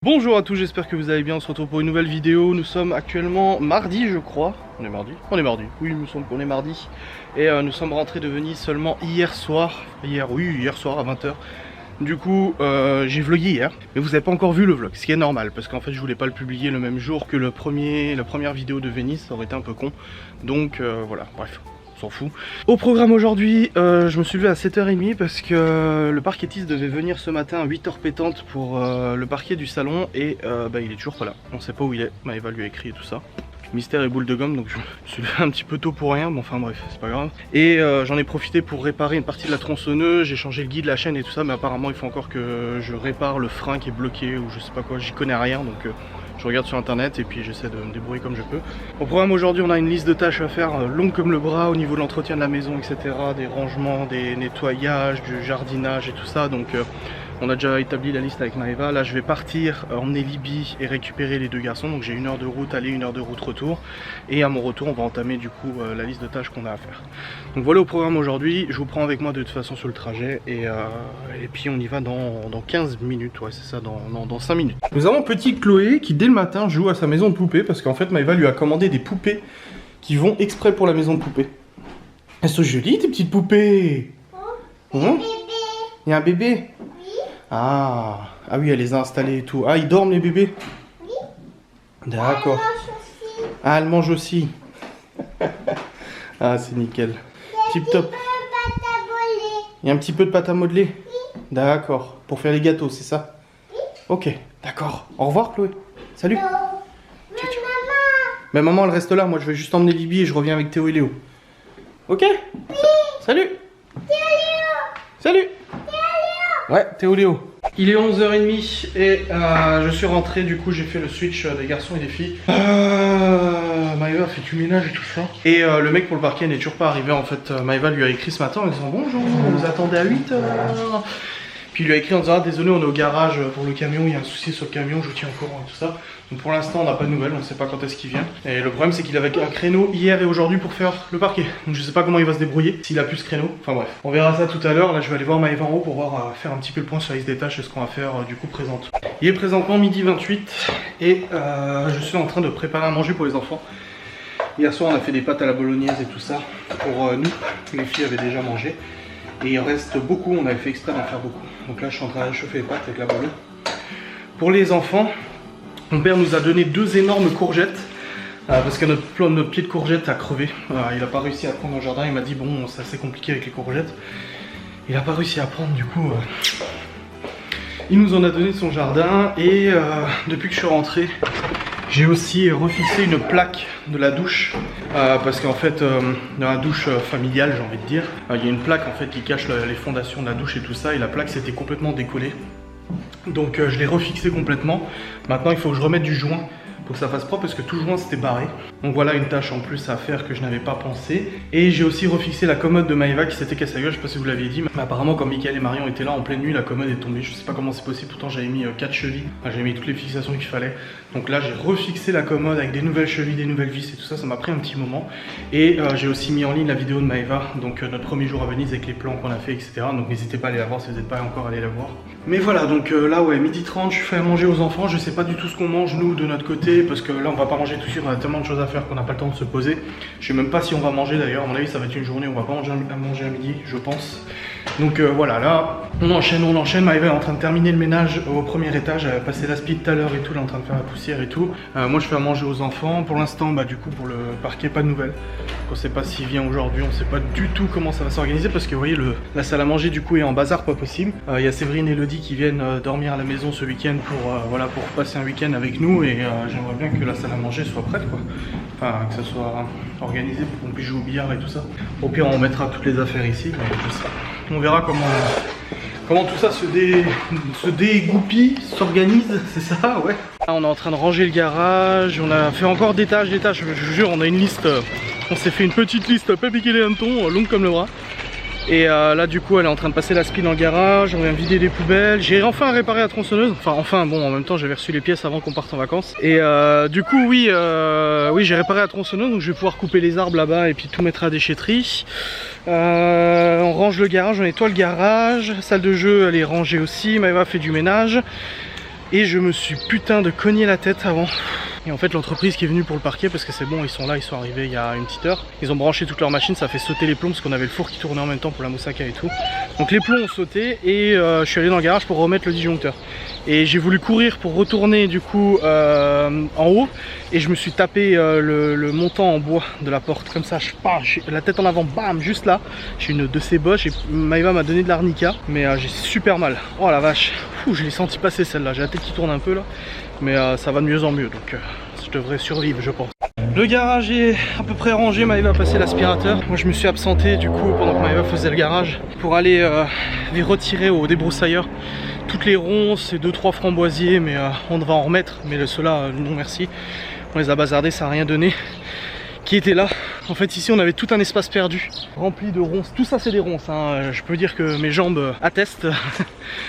Bonjour à tous, j'espère que vous allez bien, on se retrouve pour une nouvelle vidéo. Nous sommes actuellement mardi je crois. On est mardi? On est mardi, oui il me semble qu'on est mardi. Et nous sommes rentrés de Venise seulement hier soir. Hier soir à 20 h. Du coup j'ai vlogué hier, mais vous n'avez pas encore vu le vlog, ce qui est normal parce qu'en fait je voulais pas le publier le même jour que la première vidéo de Venise, ça aurait été un peu con. Donc voilà, bref. S'en fout. Au programme aujourd'hui, je me suis levé à 7 h 30 parce que le parquetiste devait venir ce matin à 8 h pétantes pour le parquet du salon et il est toujours pas là. On sait pas où il est, Maëva lui a écrit et tout ça. Mystère et boule de gomme, donc je me suis levé un petit peu tôt pour rien, mais enfin bref, c'est pas grave. Et j'en ai profité pour réparer une partie de la tronçonneuse, j'ai changé le guide, la chaîne et tout ça, mais apparemment il faut encore que je répare le frein qui est bloqué ou je sais pas quoi, j'y connais rien, donc je regarde sur internet et puis j'essaie de me débrouiller comme je peux. Au programme aujourd'hui, on a une liste de tâches à faire longue comme le bras au niveau de l'entretien de la maison, etc. Des rangements, des nettoyages, du jardinage et tout ça. Donc on a déjà établi la liste avec Maëva. Là je vais partir emmener Libby et récupérer les deux garçons. Donc j'ai 1 heure de route aller, 1 heure de route retour. Et à mon retour on va entamer du coup la liste de tâches qu'on a à faire. Donc voilà au programme aujourd'hui. Je vous prends avec moi de toute façon sur le trajet. Et puis on y va dans 15 minutes. Ouais c'est ça, dans 5 minutes. Nous avons petite Chloé qui dès le matin joue à sa maison de poupée. Parce qu'en fait Maëva lui a commandé des poupées qui vont exprès pour la maison de poupée. Elles sont jolies tes petites poupées. Il y a un bébé. Ah oui, elle les a installés et tout. Ah, ils dorment les bébés? Oui. D'accord. Ah, elle mange aussi. Ah, c'est nickel. Tip top. Il y a un petit peu de pâte à modeler? Oui. D'accord. Pour faire les gâteaux, c'est ça? Oui. Ok, d'accord. Au revoir, Chloé. Salut. Ciao, ciao. Mais maman, elle reste là. Moi, je vais juste emmener Libby et je reviens avec Théo et Léo. Ok? Oui. Salut. Théo Léo. Salut. Ouais, Théo Léo. Il est 11 h 30 et je suis rentré, du coup j'ai fait le switch des garçons et des filles. Maëva a fait du ménage et tout ça. Et le mec pour le parquet n'est toujours pas arrivé en fait. Maëva lui a écrit ce matin en disant bonjour, on vous attendait à 8 h. Puis il lui a écrit en disant ah, désolé on est au garage pour le camion, il y a un souci sur le camion, je vous tiens au courant et tout ça. Donc pour l'instant on n'a pas de nouvelles, on ne sait pas quand est-ce qu'il vient. Et le problème c'est qu'il avait un créneau hier et aujourd'hui pour faire le parquet. Donc je sais pas comment il va se débrouiller, s'il a plus ce créneau. Enfin bref, on verra ça tout à l'heure. Là je vais aller voir Maëva en haut pour voir faire un petit peu le point sur la liste des tâches et ce qu'on va faire du coup présente. Il est présentement midi 28 et je suis en train de préparer à manger pour les enfants. Hier soir on a fait des pâtes à la bolognaise et tout ça pour nous. Les filles avaient déjà mangé. Et il reste beaucoup, on avait fait exprès d'en faire beaucoup. Donc là je suis en train de réchauffer les pâtes avec la bolo. Pour les enfants, mon père nous a donné 2 énormes courgettes. Parce que notre pied de courgette a crevé. Il n'a pas réussi à prendre au jardin, il m'a dit bon c'est assez compliqué avec les courgettes. Il n'a pas réussi à prendre du coup. Il nous en a donné de son jardin et depuis que je suis rentré, j'ai aussi refixé une plaque de la douche parce qu'en fait dans la douche familiale j'ai envie de dire il y a une plaque en fait qui cache les fondations de la douche et tout ça et la plaque s'était complètement décollée. Donc je l'ai refixé complètement. Maintenant il faut que je remette du joint pour que ça fasse propre parce que tout le joint s'était barré. Donc voilà une tâche en plus à faire que je n'avais pas pensé. Et j'ai aussi refixé la commode de Maëva qui s'était cassée la gueule, je sais pas si vous l'aviez dit. Mais apparemment quand Mickaël et Marion étaient là en pleine nuit, la commode est tombée. Je sais pas comment c'est possible, pourtant j'avais mis 4 chevilles. J'avais mis toutes les fixations qu'il fallait. Donc là j'ai refixé la commode avec des nouvelles chevilles, des nouvelles vis et tout ça, ça m'a pris un petit moment. Et j'ai aussi mis en ligne la vidéo de Maëva, donc notre premier jour à Venise avec les plans qu'on a fait, etc. Donc n'hésitez pas à aller la voir si vous n'êtes pas encore allé la voir. Mais voilà, donc là ouais, 12h30, je fais à manger aux enfants. Je sais pas du tout ce qu'on mange nous de notre côté parce que là on va pas manger tout de suite, on a tellement de choses à faire qu'on n'a pas le temps de se poser. Je sais même pas si on va manger d'ailleurs, à mon avis ça va être une journée où on va pas manger à midi, je pense. Donc voilà, là on enchaîne, Maëva est en train de terminer le ménage au premier étage, elle a passé l'aspi tout à l'heure et tout, elle est en train de faire la poussière et tout. Moi je fais à manger aux enfants, pour l'instant du coup pour le parquet pas de nouvelles. On sait pas s'il vient aujourd'hui, on sait pas du tout comment ça va s'organiser parce que vous voyez la salle à manger du coup est en bazar pas possible. Il y a Séverine et Elodie qui viennent dormir à la maison ce week-end pour passer un week-end avec nous et j'aimerais bien que la salle à manger soit prête quoi. Enfin que ça soit organisé pour qu'on puisse jouer au billard et tout ça. Au pire on mettra toutes les affaires ici, mais je sais pas. On verra comment tout ça se dégoupille, s'organise, c'est ça, ouais. Là, on est en train de ranger le garage, on a fait encore des tâches, je vous jure, on a une liste, on s'est fait une petite liste, pas piquer les hannetons, longue comme le bras. Et là du coup elle est en train de passer la spie dans le garage, on vient vider les poubelles. J'ai enfin réparé la tronçonneuse, enfin bon en même temps j'avais reçu les pièces avant qu'on parte en vacances. Et du coup oui j'ai réparé la tronçonneuse, donc je vais pouvoir couper les arbres là-bas et puis tout mettre à la déchetterie. On range le garage, on nettoie le garage, salle de jeu elle est rangée aussi, Maëva fait du ménage. Et je me suis putain de cogné la tête avant. Et en fait l'entreprise qui est venue pour le parquet, parce que c'est bon, ils sont là, ils sont arrivés il y a une petite heure. Ils ont branché toutes leurs machines, ça a fait sauter les plombs parce qu'on avait le four qui tournait en même temps pour la moussaka et tout. Donc les plombs ont sauté et je suis allé dans le garage pour remettre le disjoncteur. Et j'ai voulu courir pour retourner du coup en haut. Et je me suis tapé le montant en bois de la porte comme ça, j'ai la tête en avant, bam, juste là. J'ai une de ces boches et Maëva m'a donné de l'arnica. Mais j'ai super mal. Oh la vache, je l'ai senti passer celle-là, j'ai la tête qui tourne un peu là. Mais ça va de mieux en mieux, donc je devrais survivre je pense. Le garage est à peu près rangé, Maëva a passé l'aspirateur. Moi je me suis absenté du coup pendant que Maëva faisait le garage pour aller les retirer au débroussailleur. Toutes les ronces et 2-3 framboisiers, mais on devrait en remettre, mais ceux-là non merci. On les a bazardés, ça n'a rien donné. Qui était là. En fait ici on avait tout un espace perdu rempli de ronces, tout ça c'est des ronces hein. Je peux dire que mes jambes attestent.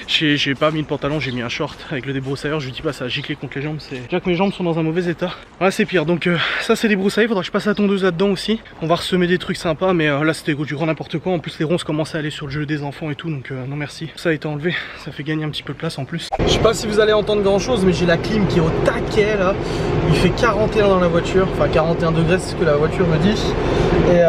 J'ai pas mis de pantalon, j'ai mis un short avec le débroussailleur, je dis pas ça a giclé contre les jambes, c'est déjà que mes jambes sont dans un mauvais état. Voilà c'est pire, donc ça c'est débroussaillé, faudra que je passe la tondeuse là-dedans aussi. On va ressemer des trucs sympas, mais là c'était du grand n'importe quoi, en plus les ronces commençaient à aller sur le jeu des enfants et tout, donc non merci. Ça a été enlevé, ça fait gagner un petit peu de place en plus. Je sais pas si vous allez entendre grand chose, mais j'ai la clim qui est au taquet là, il fait 41 dans la voiture, enfin 41 degrés c'est ce que la voiture me dit. Et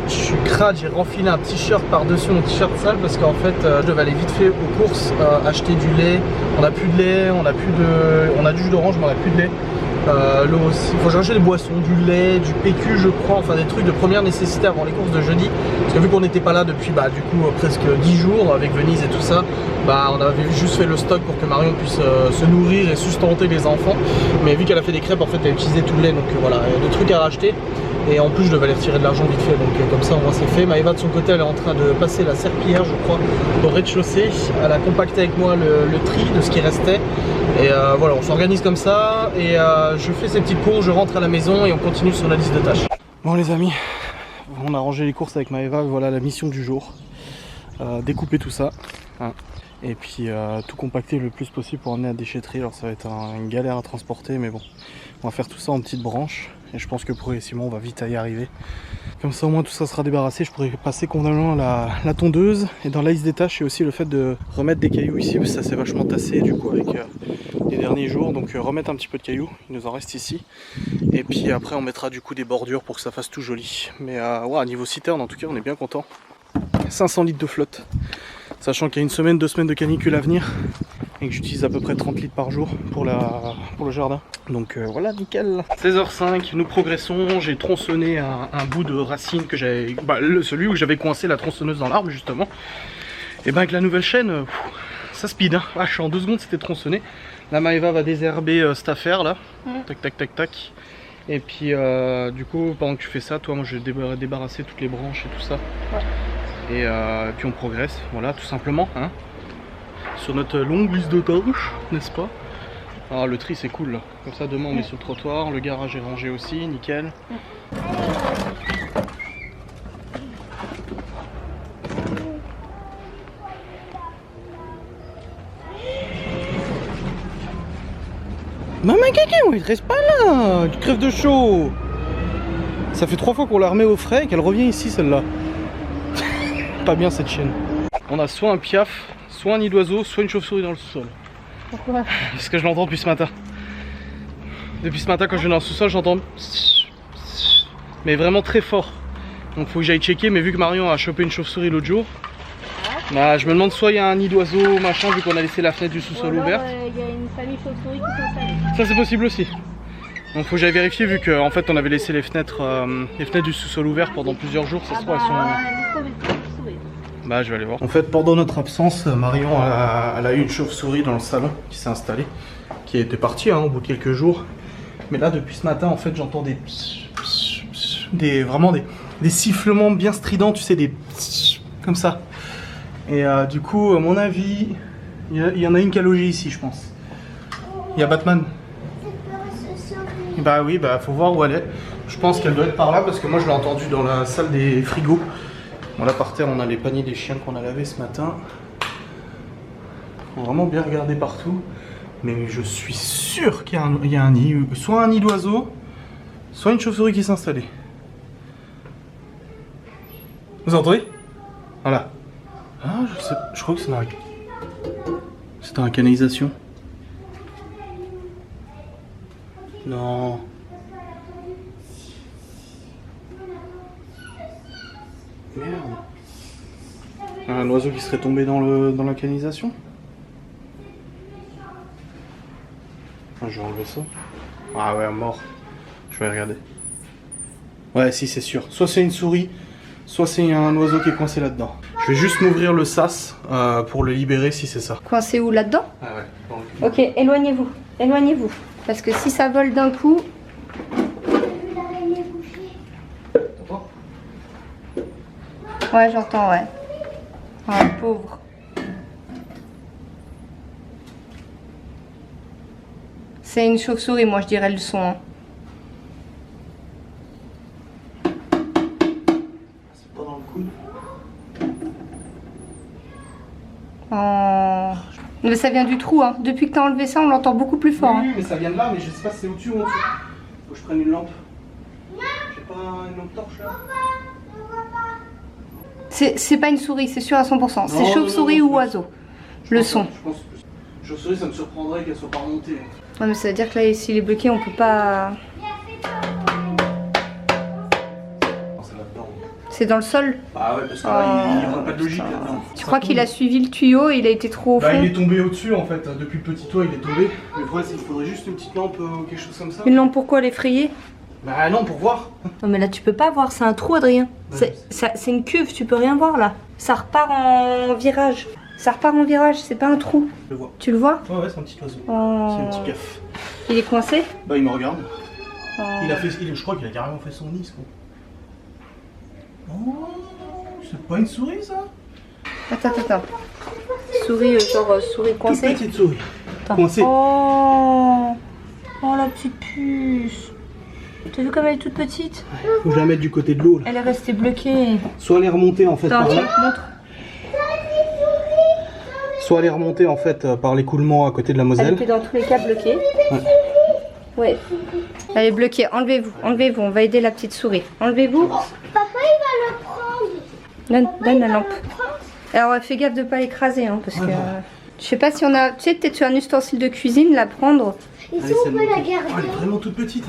je suis crade, j'ai renfilé un t-shirt par-dessus mon t-shirt sale parce qu'en fait je devais aller vite fait aux courses, acheter du lait. On n'a plus de lait, on a du jus d'orange mais on n'a plus de lait. L'eau aussi, il faut chercher des boissons, du lait, du PQ je crois, enfin des trucs de première nécessité avant les courses de jeudi. Parce que vu qu'on n'était pas là depuis du coup presque 10 jours avec Venise et tout ça, on avait juste fait le stock pour que Marion puisse se nourrir et sustenter les enfants. Mais vu qu'elle a fait des crêpes en fait elle a utilisé tout le lait, donc voilà, il y a des trucs à racheter. Et en plus je devais aller retirer de l'argent vite fait, donc comme ça au moins c'est fait. Maëva de son côté elle est en train de passer la serpillière je crois au rez-de-chaussée. Elle a compacté avec moi le tri de ce qui restait. Et voilà, on s'organise comme ça et je fais ces petites courses, je rentre à la maison et on continue sur la liste de tâches. Bon les amis, on a rangé les courses avec Maëva, voilà la mission du jour. Découper tout ça hein, et puis tout compacter le plus possible pour emmener à la déchetterie. Alors ça va être une galère à transporter mais bon, on va faire tout ça en petites branches et je pense que progressivement on va vite y arriver. Comme ça au moins tout ça sera débarrassé, je pourrai passer convenablement la tondeuse. Et dans la liste des tâches, il y a aussi le fait de remettre des cailloux ici, parce que ça s'est vachement tassé du coup avec les derniers jours. Donc remettre un petit peu de cailloux, il nous en reste ici. Et puis après on mettra du coup des bordures pour que ça fasse tout joli. Mais ouais, niveau citerne en tout cas on est bien content. 500 litres de flotte, sachant qu'il y a une semaine, 2 semaines de canicule à venir. Et que j'utilise à peu près 30 litres par jour pour le jardin. Donc voilà, nickel. 16h05, nous progressons. J'ai tronçonné un bout de racine que j'avais, celui où j'avais coincé la tronçonneuse dans l'arbre justement. Et avec la nouvelle chaîne, ça speed. Hein. En 2 secondes c'était tronçonné. La Maëva va désherber cette affaire là. Tac tac tac tac. Et puis du coup pendant que tu fais ça, toi moi je vais débarrasser toutes les branches et tout ça. Ouais. Et puis on progresse, voilà tout simplement. Hein. Sur notre longue liste de tâches, n'est-ce pas? Alors le tri c'est cool là. Comme ça demain on est sur le trottoir, le garage est rangé aussi, nickel. Maman caca, il te reste pas là, tu crèves de chaud. Ça fait 3 fois qu'on la remet au frais et qu'elle revient ici celle-là. Pas bien cette chienne. On a soit un piaf, soit un nid d'oiseau, soit une chauve-souris dans le sous-sol. Pourquoi? Parce que je l'entends depuis ce matin. Depuis ce matin quand je viens dans le sous-sol j'entends... Mais vraiment très fort. Donc faut que j'aille checker, mais vu que Marion a chopé une chauve-souris l'autre jour, je me demande soit il y a un nid d'oiseau machin vu qu'on a laissé la fenêtre du sous-sol ouverte. Il y a une famille chauve-souris qui s'installe. Ça c'est possible aussi. Donc faut que j'aille vérifier vu qu'en fait on avait laissé les fenêtres du sous-sol ouvertes pendant plusieurs jours. Ça se trouve elles sont... Bah je vais aller voir. En fait pendant notre absence, Marion elle a eu une chauve-souris dans le salon qui s'est installée, qui était partie au bout de quelques jours. Mais là depuis ce matin en fait j'entends vraiment des sifflements bien stridents, tu sais, des comme ça. Et du coup à mon avis il y en a une qui a logé ici je pense. Il y a Batman. Bah oui, faut voir où elle est. Je pense qu'elle doit être par là parce que moi je l'ai entendue dans la salle des frigos. Bon là par terre on a les paniers des chiens qu'on a lavés ce matin. Faut vraiment bien regarder partout. Mais je suis sûr qu'il y a un nid. Soit un nid d'oiseau, soit une chauve-souris qui s'est installée. Vous entendez? Voilà. Ah je crois que c'est dans la canalisation. Non. Merde. Un oiseau qui serait tombé dans la canalisation. Ah, je vais enlever ça. Ah ouais, mort. Je vais regarder. Ouais, si, c'est sûr. Soit c'est une souris, soit c'est un oiseau qui est coincé là-dedans. Je vais juste m'ouvrir le sas pour le libérer si c'est ça. Coincé où là-dedans? Ah ouais. Ok, éloignez-vous. Éloignez-vous. Parce que si ça vole d'un coup... Ouais, j'entends, ouais. Ah, pauvre. C'est une chauve-souris, moi je dirais le son. Hein. C'est pas dans le coude. Oh. Mais ça vient du trou, hein. Depuis que t'as enlevé ça, on l'entend beaucoup plus fort. Oui, Hein. mais ça vient de là, mais je sais pas si c'est au-dessus ou en dessous. Faut que je prenne une lampe. J'ai pas une lampe torche là. C'est pas une souris, c'est sûr à 100%. C'est chauve-souris ou oiseau. Le son. Je pense que chauve-souris, ça me surprendrait qu'elle soit pas remontée. Ouais, mais ça veut dire que là, s'il est bloqué, on peut pas... C'est là-dedans. C'est dans le sol? Ah ouais, parce que là, il n'y aura pas de logique là-dedans. Tu crois qu'il a suivi le tuyau et il a été trop au fond? Bah, il est tombé au-dessus en fait. Depuis le petit toit, il est tombé. Mais ouais, il faudrait juste une petite lampe ou quelque chose comme ça. Une lampe pourquoi l'effrayer? Bah non, pour voir. Non mais là tu peux pas voir, c'est un trou Adrien. Ouais. C'est une cuve, tu peux rien voir là. Ça repart en virage. Ça repart en virage, c'est pas un trou. Je le vois. Tu le vois? Ouais, c'est un petit oiseau. Oh. C'est un petit piaf. Il est coincé? Bah, il me regarde. Oh. Je crois qu'il a carrément fait son nid, quoi. Oh, c'est pas une souris ça? Attends. Souris, souris coincée? Toute petite souris. Attends. Coincée. Oh la petite puce. T'as vu comme elle est toute petite? Faut que je la mette du côté de l'eau là. Elle est restée bloquée. Soit elle est remontée en fait Attends, par là. montre. Soit elle est remontée en fait par l'écoulement à côté de la Elle Moselle. était dans tous les cas bloquée. Ouais. Elle est bloquée. Enlevez-vous. On va aider la petite souris. Enlevez-vous. Papa, il va le prendre. Donne la lampe. Alors fais gaffe de pas l'écraser, hein, parce que je sais pas si on a. Tu sais, peut-être sur un ustensile de cuisine, la prendre. Et si on peut la garder? Oh, elle est vraiment toute petite.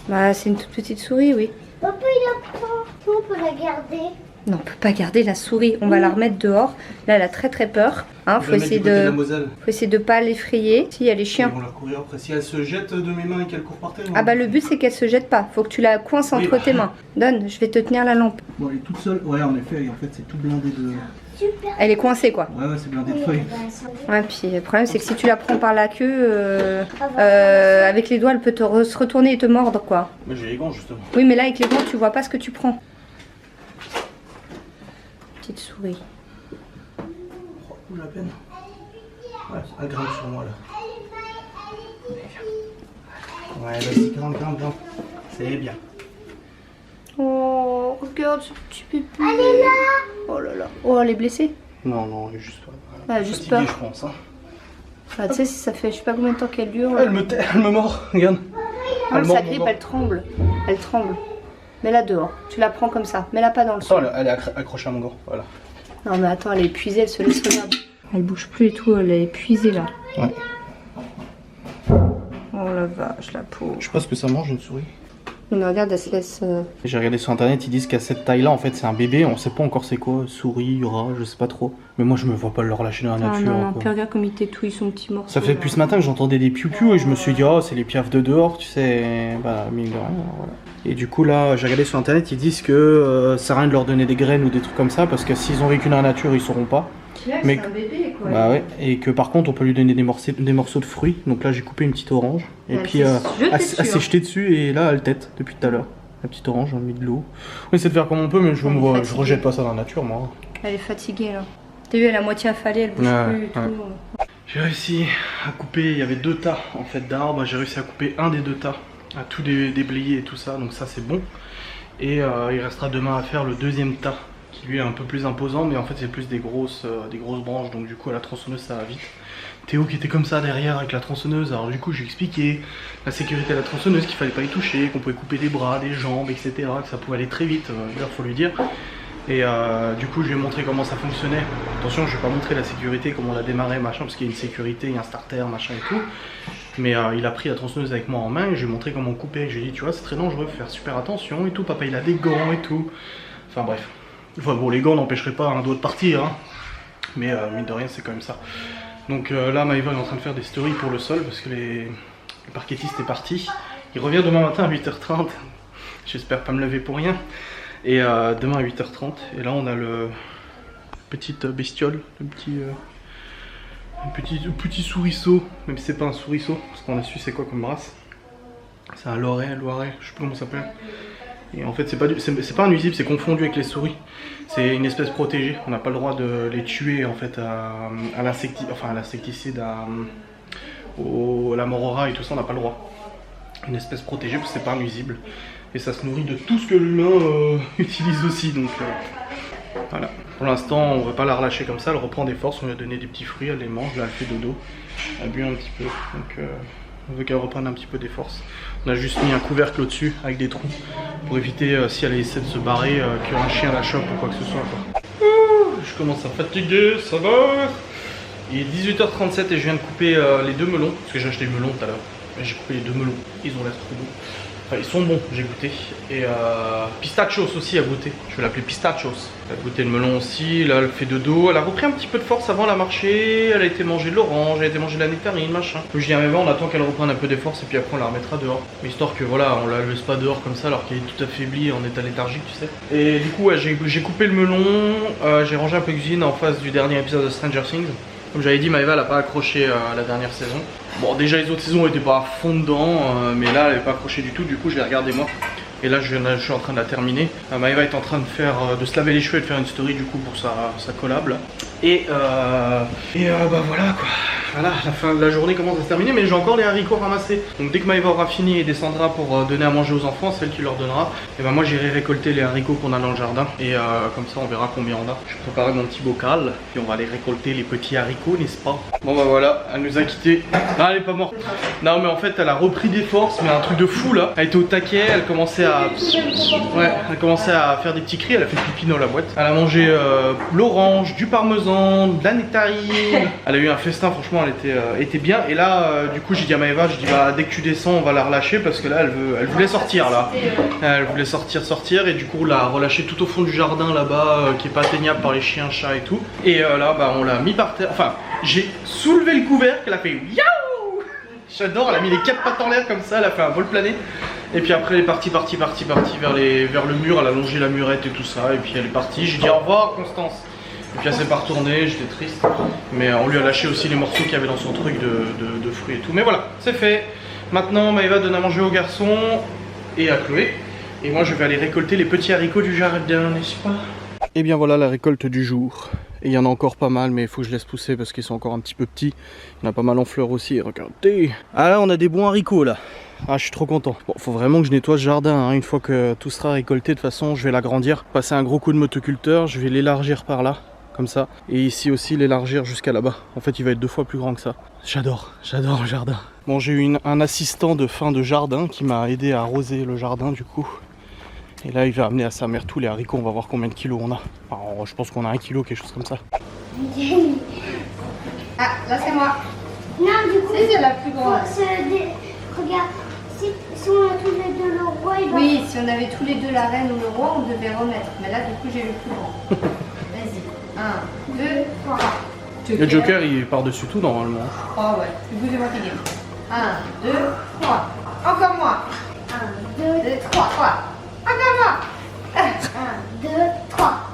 Bah c'est une toute petite souris, oui. Papa, il la prend. Si on peut la garder? Non, on peut pas garder la souris. On va la remettre dehors. Là, elle a très peur. Hein, faut essayer de pas l'effrayer. Si elle est Ils chien. vont la courir après. Si elle se jette de mes mains et qu'elle court par terre. Ah bah le but c'est qu'elle se jette pas. Faut que tu la coinces entre tes mains. Donne, je vais te tenir la lampe. Bon, elle est toute seule. Ouais, en effet, en fait, c'est tout blindé de. Super. Elle est coincée quoi. Ouais, c'est blindé de feuilles. Ouais, puis le problème c'est que si tu la prends par la queue, avec les doigts, elle peut se retourner et te mordre quoi. Mais j'ai les gants justement. Oui, mais là avec les gants, tu vois pas ce que tu prends. Petite souris. Oh, la peine. Ouais, elle grimpe sur moi là. Ouais, vas-y, grimpe. C'est bien. Oh, regarde ce petit pépé. Elle est là. Oh là là. Oh, elle est blessée. Non, elle est juste pas. Elle a juste fatiguée, peur. je pense. Hein. Ah, tu sais, si ça fait je sais pas combien de temps qu'elle dure. Elle me mord, regarde. Non, sa grippe, elle tremble. Elle tremble. Mets-la dehors. Tu la prends comme ça. Mets-la pas dans le sol. Elle est accrochée à mon gant, voilà. Non, mais attends, elle est épuisée, elle se laisse regarder. Elle bouge plus et tout, elle est épuisée là. Ouais. Oh la vache, la pauvre. Je sais pas ce que ça mange une souris. Non, mais regarde, elle se laisse. J'ai regardé sur internet, ils disent qu'à cette taille là en fait c'est un bébé, on sait pas encore c'est quoi, souris, rat, je sais pas trop. Mais moi je me vois pas le relâcher dans la Ah nature. non, quoi. puis regarde comme il t'étouille son petit morceau. Ça fait depuis ce matin que j'entendais des piou-piou et je me suis dit oh c'est les piafs de dehors, tu sais, bah mine de rien, voilà. Et du coup là j'ai regardé sur internet, ils disent que ça sert à rien de leur donner des graines ou des trucs comme ça parce que s'ils ont vécu dans la nature ils sauront pas. Mais c'est un bébé quoi. Bah ouais, et que par contre on peut lui donner des morceaux de fruits, donc là j'ai coupé une petite orange et puis elle s'est jetée dessus et là elle tète depuis tout à l'heure. La petite orange, on a mis de l'eau. On essaie de faire comme on peut, mais je rejette pas ça dans la nature, moi. Elle est fatiguée là. T'as vu, elle est à moitié affalée, elle bouge plus et tout. J'ai réussi à couper, il y avait 2 tas en fait d'arbres, j'ai réussi à couper un des 2 tas, à tout déblayer et tout ça, donc ça c'est bon. Et il restera demain à faire le 2e tas, qui lui est un peu plus imposant, mais en fait c'est plus des grosses branches, donc du coup à la tronçonneuse ça va vite. Théo qui était comme ça derrière avec la tronçonneuse, alors du coup j'ai expliqué la sécurité de la tronçonneuse, qu'il fallait pas y toucher, qu'on pouvait couper des bras, des jambes, etc. Que ça pouvait aller très vite, d'ailleurs faut lui dire. Et du coup je lui ai montré comment ça fonctionnait. Attention, je vais pas montrer la sécurité, comment on a démarré machin, parce qu'il y a une sécurité, il y a un starter machin et tout. Mais il a pris la tronçonneuse avec moi en main et je lui ai montré comment on coupait. Je lui ai dit tu vois c'est très dangereux, faut faire super attention et tout, papa il a des gants et tout. Enfin bref. Enfin bon, les gants n'empêcheraient pas un doigt de partir, hein. Mais mine de rien c'est quand même ça. Donc là Maëva est en train de faire des stories pour le sol parce que le parquetiste est parti. Il revient demain matin à 8h30. J'espère pas me lever pour rien. Et demain à 8h30. Et là on a le petite bestiole, le petit souriceau. Même si c'est pas un souriceau, parce qu'on a su c'est quoi comme race. C'est un loiret, je sais plus comment ça s'appelle. Et en fait c'est pas un nuisible, c'est confondu avec les souris. C'est une espèce protégée. On n'a pas le droit de les tuer en fait à l'insecticide, à la morora et tout ça, on n'a pas le droit. Une espèce protégée parce que c'est pas un nuisible. Et ça se nourrit de tout ce que l'humain utilise aussi. Donc voilà. Pour l'instant on va pas la relâcher comme ça, elle reprend des forces, on lui a donné des petits fruits, elle les mange, là elle fait dodo. Elle a bu un petit peu. Donc on veut qu'elle reprenne un petit peu des forces. On a juste mis un couvercle au-dessus avec des trous pour éviter si elle essaie de se barrer qu'un chien la chope ou quoi que ce soit quoi. Je commence à fatiguer, ça va. Il est 18h37 et je viens de couper les 2 melons, parce que j'ai acheté le melon tout à l'heure. J'ai coupé les 2 melons, ils ont l'air trop bons. Enfin ils sont bons, j'ai goûté. Et Pistachos aussi à goûter, je vais l'appeler Pistachos. Elle a goûté le melon aussi, là elle fait dodo. Elle a repris un petit peu de force avant, elle a marché. Elle a été manger de l'orange, elle a été manger de la nectarine, machin. Donc je dis à Maëva, on attend qu'elle reprenne un peu des forces et puis après on la remettra dehors. Histoire que voilà, on la laisse pas dehors comme ça alors qu'elle est tout affaiblie, en état léthargique tu sais. Et du coup ouais, j'ai coupé le melon, j'ai rangé un peu cuisine en face du dernier épisode de Stranger Things. Comme j'avais dit, Maëva elle n'a pas accroché à la dernière saison. Bon déjà les autres saisons étaient pas à fond dedans, mais là elle n'est pas accrochée du tout, du coup je l'ai regardé moi. Et là je suis en train de la terminer. Maëva est en train de se laver les cheveux et de faire une story du coup pour sa collab là. Et bah voilà quoi. Voilà, la fin de la journée commence à se terminer, mais j'ai encore les haricots ramassés. Donc dès que Maëva aura fini et descendra pour donner à manger aux enfants, c'est elle qui leur donnera. Et bah moi j'irai récolter les haricots qu'on a dans le jardin. Et comme ça on verra combien on a. Je vais préparer mon petit bocal. Puis on va aller récolter les petits haricots, n'est-ce pas? Bon bah voilà, elle nous a quittés. Non, elle est pas morte. Non mais en fait elle a repris des forces, mais un truc de fou là. Elle était au taquet, elle commençait à... Ouais, elle commençait à faire des petits cris, elle a fait pipi dans la boîte. Elle a mangé l'orange, du parmesan, de la nectarine. Elle a eu un festin, franchement elle était bien. Et là du coup j'ai dit à Maëva, je dis bah dès que tu descends on va la relâcher parce que là elle voulait sortir là. Elle voulait sortir et du coup on l'a relâchée tout au fond du jardin là-bas qui est pas atteignable par les chiens, chats et tout. Et là bah on l'a mis par terre, enfin j'ai soulevé le couvercle, elle a fait yaouh. J'adore, elle a mis les 4 pattes en l'air comme ça, elle a fait un vol plané. Et puis après elle est partie vers le mur, elle a longé la murette et tout ça. Et puis elle est partie, j'ai dit au revoir Constance. Et puis elle s'est pas retournée, j'étais triste. Mais on lui a lâché aussi les morceaux qu'il y avait dans son truc de fruits et tout. Mais voilà, c'est fait. Maintenant Maëva donne à manger aux garçons et à Chloé. Et moi je vais aller récolter les petits haricots du jardin, n'est-ce pas? Et bien voilà la récolte du jour. Et il y en a encore pas mal, mais il faut que je laisse pousser parce qu'ils sont encore un petit peu petits. Il y en a pas mal en fleurs aussi, regardez. Ah là on a des bons haricots là. Ah je suis trop content. Bon faut vraiment que je nettoie ce jardin hein. Une fois que tout sera récolté, de toute façon je vais l'agrandir. Passer un gros coup de motoculteur, je vais l'élargir par là. Comme ça, et ici aussi l'élargir jusqu'à là-bas. En fait il va être 2 fois plus grand que ça. J'adore le jardin. Bon j'ai eu un assistant de fin de jardin qui m'a aidé à arroser le jardin du coup. Et là il va amener à sa mère tous les haricots, on va voir combien de kilos on a. Alors, je pense qu'on a 1 kilo, quelque chose comme ça. Ah là c'est moi. Non du coup c'est la plus grande. Regarde, si on a tous les deux le roi, il doit... Oui, si on avait tous les deux la reine ou le roi, on devait remettre. Mais là du coup j'ai le plus grand. 1, 2, 3. Le Joker il est par-dessus tout normalement. Oh ouais, du coup c'est moi qui gagne. 1, 2, 3. Encore moi. 1, 2, 3. Encore moi. 1, 2, 3.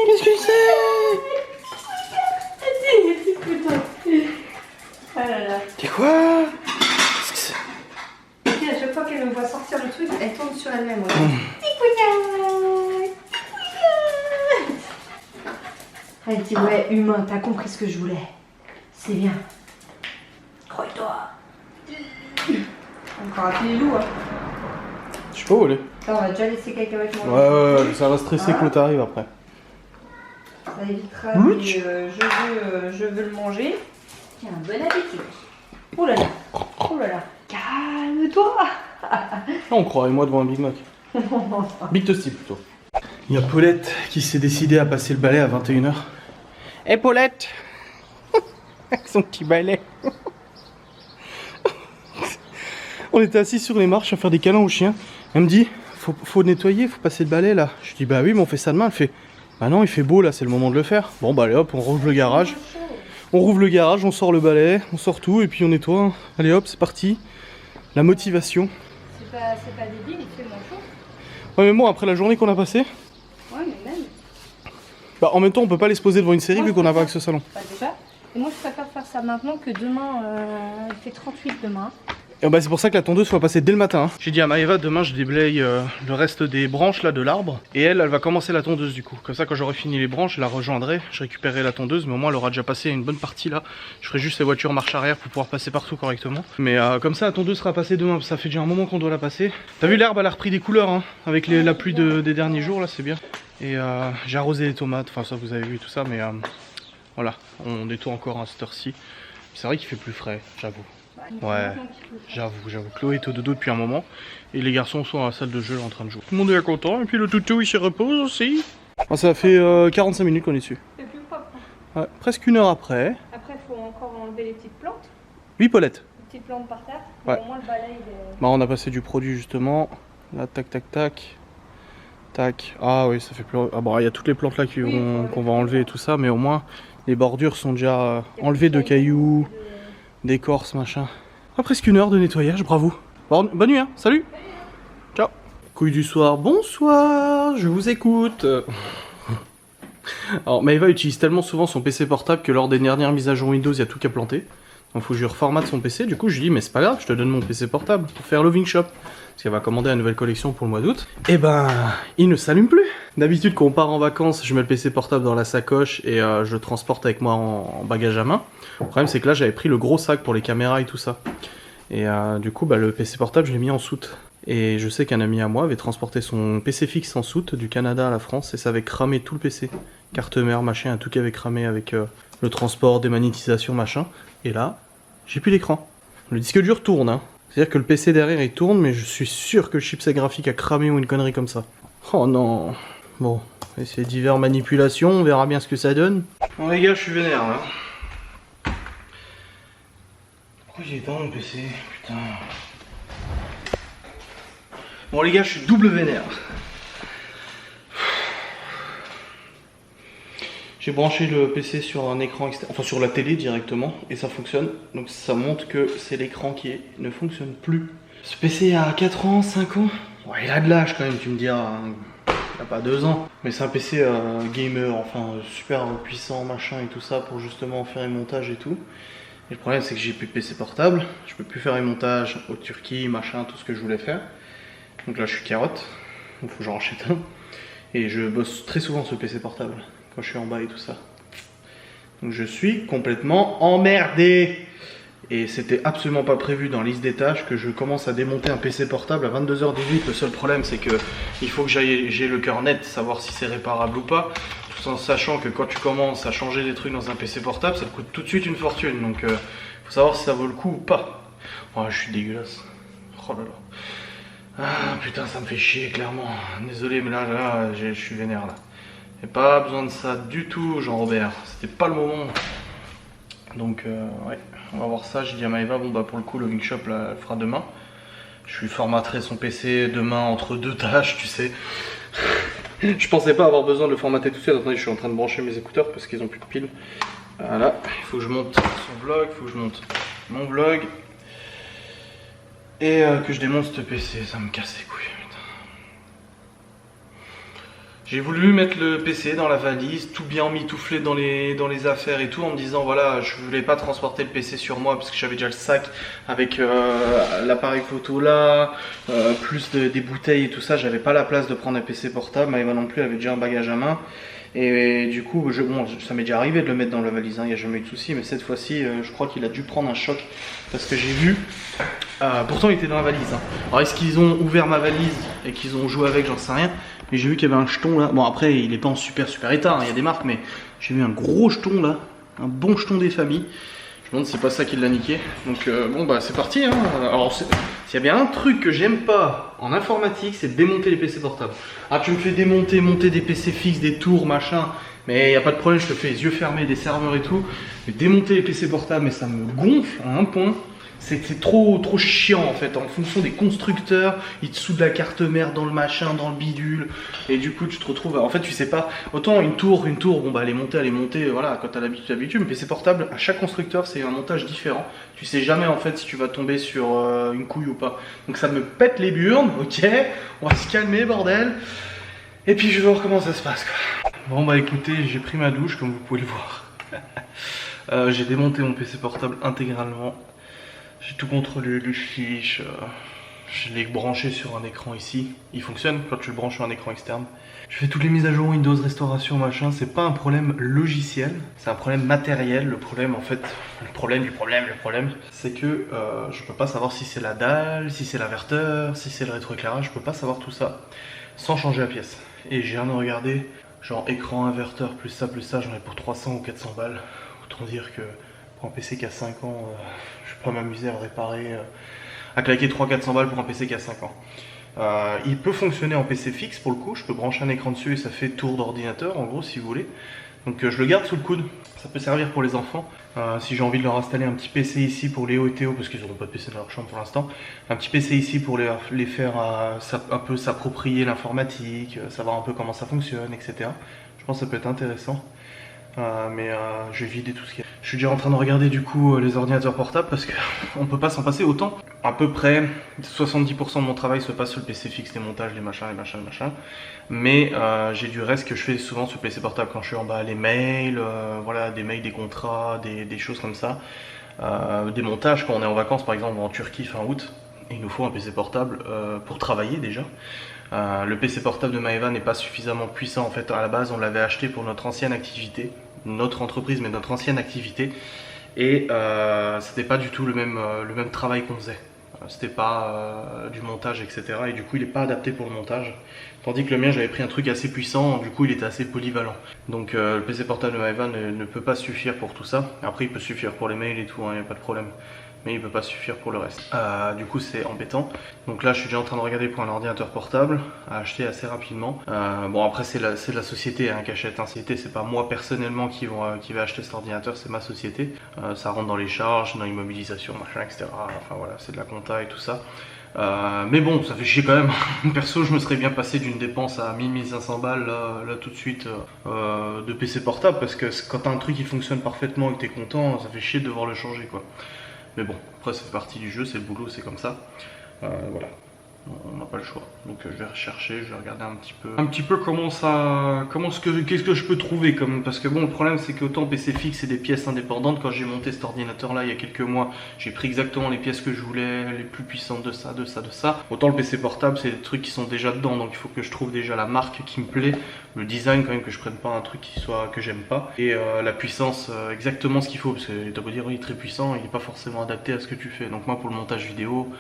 Qu'est-ce que c'est? Oh là là. C'est quoi? Qu'est-ce que c'est? Et à chaque fois qu'elle me voit sortir le truc, elle tombe sur elle-même. Elle dit ouais humain, t'as compris ce que je voulais. C'est bien. Crois-toi. Encore un petit loup hein. Je sais pas où aller. Ça on va déjà laisser quelqu'un avec moi. Ouais, ça va stresser que l'autre arrive après. Ça évitera mais, je veux le manger. Tiens, bon appétit. Oh là là. Calme-toi. On croirait moi devant un Big Mac. Big Toasty plutôt. Il y a Paulette qui s'est décidée à passer le balai à 21 h. Hé Paulette. Avec son petit balai. On était assis sur les marches à faire des câlins au chien. Elle me dit, faut nettoyer, faut passer le balai là. Je dis bah oui mais on fait ça demain. Elle fait, bah non il fait beau là, c'est le moment de le faire. Bon bah allez hop, on rouvre le garage. On rouvre le garage, on sort le balai, on sort tout et puis on nettoie. Allez hop, c'est parti. La motivation. C'est pas débile, il fait moins chaud. Ouais mais bon, après la journée qu'on a passée. Ouais mais même. Bah en même temps on peut pas les se poser devant une série vu qu'on n'a pas accès au salon. Bah déjà. Et moi je préfère faire ça maintenant que demain. Il fait 38 demain. Et bah c'est pour ça que la tondeuse va passer dès le matin. J'ai dit à Maëva, demain je déblaye le reste des branches là de l'arbre. Et elle va commencer la tondeuse du coup. Comme ça quand j'aurai fini les branches, je la rejoindrai. Je récupérerai la tondeuse, mais au moins elle aura déjà passé une bonne partie là. Je ferai juste les voitures marche arrière pour pouvoir passer partout correctement. Mais comme ça la tondeuse sera passée demain, ça fait déjà un moment qu'on doit la passer. T'as vu l'herbe elle a repris des couleurs hein, avec la pluie des derniers jours là, c'est bien. Et j'ai arrosé les tomates, enfin ça vous avez vu tout ça, mais voilà, on nettoie encore à cette heure-ci. C'est vrai qu'il fait plus frais, j'avoue. Ouais, j'avoue. Chloé est au dodo depuis un moment. Et les garçons sont à la salle de jeu en train de jouer. Tout le monde est content. Et puis le toutou il se repose aussi. Oh, ça fait 45 minutes qu'on est dessus. C'est plus propre. Ouais, presque une heure après. Après, il faut encore enlever les petites plantes. Oui, Paulette. Les petites plantes par terre. Ouais. Au moins le balai il est. Bah, on a passé du produit justement. Là, tac, tac, tac. Tac. Ah oui, ça fait plus. Ah bon, il y a toutes les plantes là qu'on va enlever et tout ça. Mais au moins, les bordures sont déjà enlevées de cailloux. D'écorce, machin. Ah, presque une heure de nettoyage, bravo. Bon, bonne nuit, hein. Salut. Ciao. Couille du soir, bonsoir, je vous écoute. Alors, Maëva utilise tellement souvent son PC portable que lors des dernières mises à jour Windows, il y a tout qu'à planter. Donc, faut que je lui reformate son PC. Du coup, je lui dis, mais c'est pas grave, je te donne mon PC portable pour faire Loving Shop. Parce qu'elle va commander la nouvelle collection pour le mois d'août. Et ben, il ne s'allume plus. D'habitude, quand on part en vacances, je mets le PC portable dans la sacoche et je le transporte avec moi en bagage à main. Le problème, c'est que là, j'avais pris le gros sac pour les caméras et tout ça. Et du coup, bah, le PC portable, je l'ai mis en soute. Et je sais qu'un ami à moi avait transporté son PC fixe en soute du Canada à la France et ça avait cramé tout le PC. Carte mère, machin, tout qui avait cramé avec le transport, démagnétisation, machin. Et là, j'ai plus l'écran. Le disque dur tourne, hein. C'est-à-dire que le PC derrière il tourne, mais je suis sûr que le chipset graphique a cramé ou une connerie comme ça. Oh non. Bon, on va essayer diverses manipulations, on verra bien ce que ça donne. Bon les gars, je suis vénère là. Pourquoi j'ai éteint mon PC? Putain. Bon les gars, je suis double vénère. J'ai branché le PC sur un écran externe, enfin sur la télé directement, et ça fonctionne. Donc ça montre que c'est l'écran qui ne fonctionne plus. Ce PC a 4 ans, 5 ans. Ouais, il a de l'âge quand même, tu me diras. Il a pas 2 ans. Mais c'est un PC gamer, enfin super puissant, machin et tout ça, pour justement faire les montages et tout. Et le problème c'est que j'ai plus de PC portable. Je peux plus faire les montages au Turquie, machin, tout ce que je voulais faire. Donc là je suis carotte. Donc faut que j'en rachète un. Et je bosse très souvent sur le PC portable. Quand je suis en bas et tout ça. Donc je suis complètement emmerdé. Et c'était absolument pas prévu dans la liste des tâches que je commence à démonter un PC portable à 22h18. Le seul problème c'est que il faut que j'ai le cœur net, savoir si c'est réparable ou pas. Tout en sachant que quand tu commences à changer des trucs dans un PC portable, ça te coûte tout de suite une fortune. Donc faut savoir si ça vaut le coup ou pas. Oh je suis dégueulasse. Oh là là. Ah putain ça me fait chier clairement. Désolé mais là je suis vénère là. Et pas besoin de ça du tout, Jean-Robert. C'était pas le moment. Donc, ouais, on va voir ça. J'ai dit à Maëva, bon, bah, pour le coup, le Loving Shop, là, elle fera demain. Je lui formaterai son PC demain entre 2 tâches, tu sais. Je pensais pas avoir besoin de le formater tout de suite. Attendez, je suis en train de brancher mes écouteurs parce qu'ils ont plus de piles. Voilà, il faut que je monte son vlog, il faut que je monte mon vlog. Et que je démonte ce PC, ça me casse les couilles. J'ai voulu mettre le PC dans la valise, tout bien emmitouflé dans les affaires et tout, en me disant voilà, je voulais pas transporter le PC sur moi parce que j'avais déjà le sac avec l'appareil photo là, plus des bouteilles et tout ça, j'avais pas la place de prendre un PC portable, Maëva non plus, elle avait déjà un bagage à main. Et du coup, bon, ça m'est déjà arrivé de le mettre dans la valise, il n'y a jamais eu de souci, mais cette fois-ci, je crois qu'il a dû prendre un choc parce que j'ai vu. Pourtant, il était dans la valise. Hein. Alors, est-ce qu'ils ont ouvert ma valise et qu'ils ont joué avec, j'en sais rien. Mais j'ai vu qu'il y avait un jeton là. Bon, après, il n'est pas en super état, il y a des marques, mais j'ai vu un gros jeton là, un bon jeton des familles. Je demande si c'est pas ça qui l'a niqué. Donc bon bah c'est parti hein. Alors s'il y a bien un truc que j'aime pas en informatique, c'est de démonter les PC portables. Ah tu me fais démonter, monter des PC fixes, des tours, machin, mais y a pas de problème, je te fais les yeux fermés, des serveurs et tout. Mais démonter les PC portables, mais ça me gonfle à un point. C'est trop chiant en fait, en fonction des constructeurs, ils te soudent la carte mère dans le machin, dans le bidule, et du coup tu te retrouves, en fait tu sais pas, autant une tour, bon bah elle est montée, voilà, quand t'as l'habitude, mais PC portable, à chaque constructeur c'est un montage différent, tu sais jamais en fait si tu vas tomber sur une couille ou pas, donc ça me pète les burnes, ok, on va se calmer bordel, et puis je vais voir comment ça se passe quoi. Bon bah écoutez, j'ai pris ma douche comme vous pouvez le voir, j'ai démonté mon PC portable intégralement. J'ai tout contrôlé, les fiches, je l'ai branché sur un écran ici. Il fonctionne quand tu le branches sur un écran externe. Je fais toutes les mises à jour, Windows, restauration, machin. C'est pas un problème logiciel, c'est un problème matériel. Le problème en fait, le problème, c'est que je peux pas savoir si c'est la dalle, si c'est l'inverteur, si c'est le rétroéclairage. Je peux pas savoir tout ça sans changer la pièce. Et j'ai rien à regarder, genre écran, inverteur, plus ça, j'en ai pour 300 ou 400 balles. Autant dire que pour un PC qui a 5 ans, je peux pas m'amuser à le réparer, à claquer 300-400 balles pour un PC qui a 5 ans. Il peut fonctionner en PC fixe pour le coup, je peux brancher un écran dessus et ça fait tour d'ordinateur en gros si vous voulez. Donc je le garde sous le coude, ça peut servir pour les enfants. Si j'ai envie de leur installer un petit PC ici pour Léo et Théo, parce qu'ils n'auront pas de PC dans leur chambre pour l'instant, un petit PC ici pour les faire un peu s'approprier l'informatique, savoir un peu comment ça fonctionne, etc. Je pense que ça peut être intéressant. Mais je vais vider tout ce qu'il y a. Je suis déjà en train de regarder du coup les ordinateurs portables parce qu'on peut pas s'en passer autant. À peu près 70% de mon travail se passe sur le PC fixe, les montages, les machins. Mais j'ai du reste que je fais souvent sur le PC portable quand je suis en bas, les mails, voilà, des mails, des contrats, des choses comme ça. Des montages quand on est en vacances par exemple en Turquie fin août. Et il nous faut un PC portable pour travailler déjà. Le PC portable de Maeva n'est pas suffisamment puissant en fait. À la base on l'avait acheté pour notre ancienne activité, notre entreprise mais notre ancienne activité, et c'était pas du tout le même travail qu'on faisait. C'était pas du montage etc, et du coup il n'est pas adapté pour le montage, tandis que le mien j'avais pris un truc assez puissant, du coup il était assez polyvalent. Donc le PC portable de Maeva ne peut pas suffire pour tout ça. Après il peut suffire pour les mails et tout, il n'y a pas de problème, mais il ne peut pas suffire pour le reste. Du coup c'est embêtant. Donc là je suis déjà en train de regarder pour un ordinateur portable à acheter assez rapidement. Bon après c'est la société qui achète, c'est pas moi personnellement qui va acheter cet ordinateur, c'est ma société. Ça rentre dans les charges, dans l'immobilisation, machin, etc. Enfin voilà, c'est de la compta et tout ça. Mais bon, ça fait chier quand même. Perso, je me serais bien passé d'une dépense à 1000-1500 balles là tout de suite de PC portable, parce que quand t'as un truc qui fonctionne parfaitement et que t'es content, ça fait chier de devoir le changer quoi. Mais bon, après c'est partie du jeu, c'est le boulot, c'est comme ça. Voilà, on n'a pas le choix. Donc je vais rechercher, je vais regarder un petit peu qu'est-ce que je peux trouver parce que bon, le problème c'est qu'autant PC fixe c'est des pièces indépendantes. Quand j'ai monté cet ordinateur là il y a quelques mois, j'ai pris exactement les pièces que je voulais, les plus puissantes de ça. Autant le PC portable c'est des trucs qui sont déjà dedans, donc il faut que je trouve déjà la marque qui me plaît, le design quand même, que je prenne pas un truc que j'aime pas, et la puissance, exactement ce qu'il faut, parce que t'as beau dire il est très puissant, il est pas forcément adapté à ce que tu fais. Donc moi pour le montage vidéo,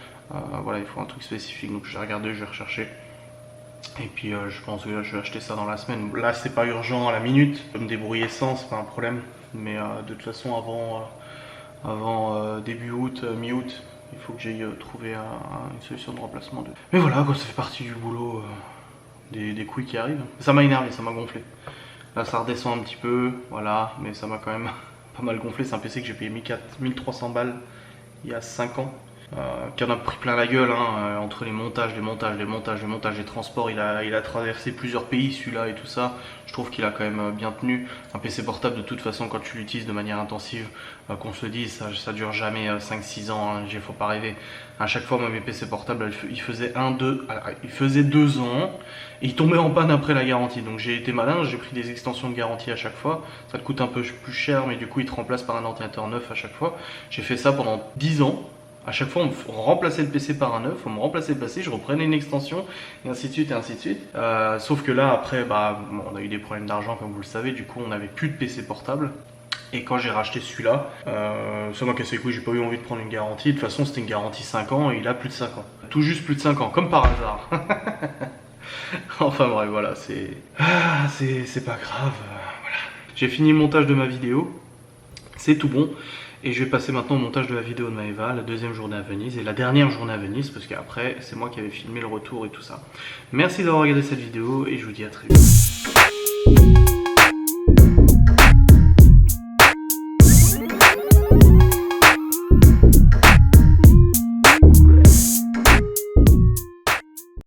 voilà, il faut un truc spécifique, donc je vais regarder, je vais rechercher. Et puis je pense que je vais acheter ça dans la semaine. Là c'est pas urgent à la minute, je peux me débrouiller sans, c'est pas un problème. Mais de toute façon avant début août, mi-août, il faut que j'aille trouver une solution de remplacement. Mais voilà quoi, ça fait partie du boulot, des couilles qui arrivent. Ça m'a énervé, ça m'a gonflé. Là ça redescend un petit peu, voilà, mais ça m'a quand même pas mal gonflé. C'est un PC que j'ai payé 1300 balles il y a 5 ans. Qui en a pris plein la gueule entre les montages, les transports. Il a traversé plusieurs pays celui-là et tout ça. Je trouve qu'il a quand même bien tenu. Un PC portable de toute façon quand tu l'utilises de manière intensive, qu'on se le dise, ça dure jamais 5-6 ans, il faut pas rêver. À chaque fois moi, mes PC portables il faisait 2 ans et il tombait en panne après la garantie. Donc j'ai été malin, j'ai pris des extensions de garantie à chaque fois. Ça te coûte un peu plus cher, mais du coup il te remplace par un ordinateur neuf à chaque fois. J'ai fait ça pendant 10 ans. À chaque fois, on me remplaçait le PC par un neuf, on me remplaçait le PC, je reprenais une extension, et ainsi de suite, et ainsi de suite. Sauf que là, après, on a eu des problèmes d'argent, comme vous le savez, du coup, on n'avait plus de PC portable. Et quand j'ai racheté celui-là, ça m'a cassé les couilles, j'ai pas eu envie de prendre une garantie. De toute façon, c'était une garantie 5 ans, et il a plus de 5 ans. Tout juste plus de 5 ans, comme par hasard. Enfin bref, voilà, c'est pas grave. Voilà. J'ai fini le montage de ma vidéo, c'est tout bon. Et je vais passer maintenant au montage de la vidéo de Maëva, la deuxième journée à Venise et la dernière journée à Venise, parce qu'après c'est moi qui avais filmé le retour et tout ça. Merci d'avoir regardé cette vidéo et je vous dis à très vite.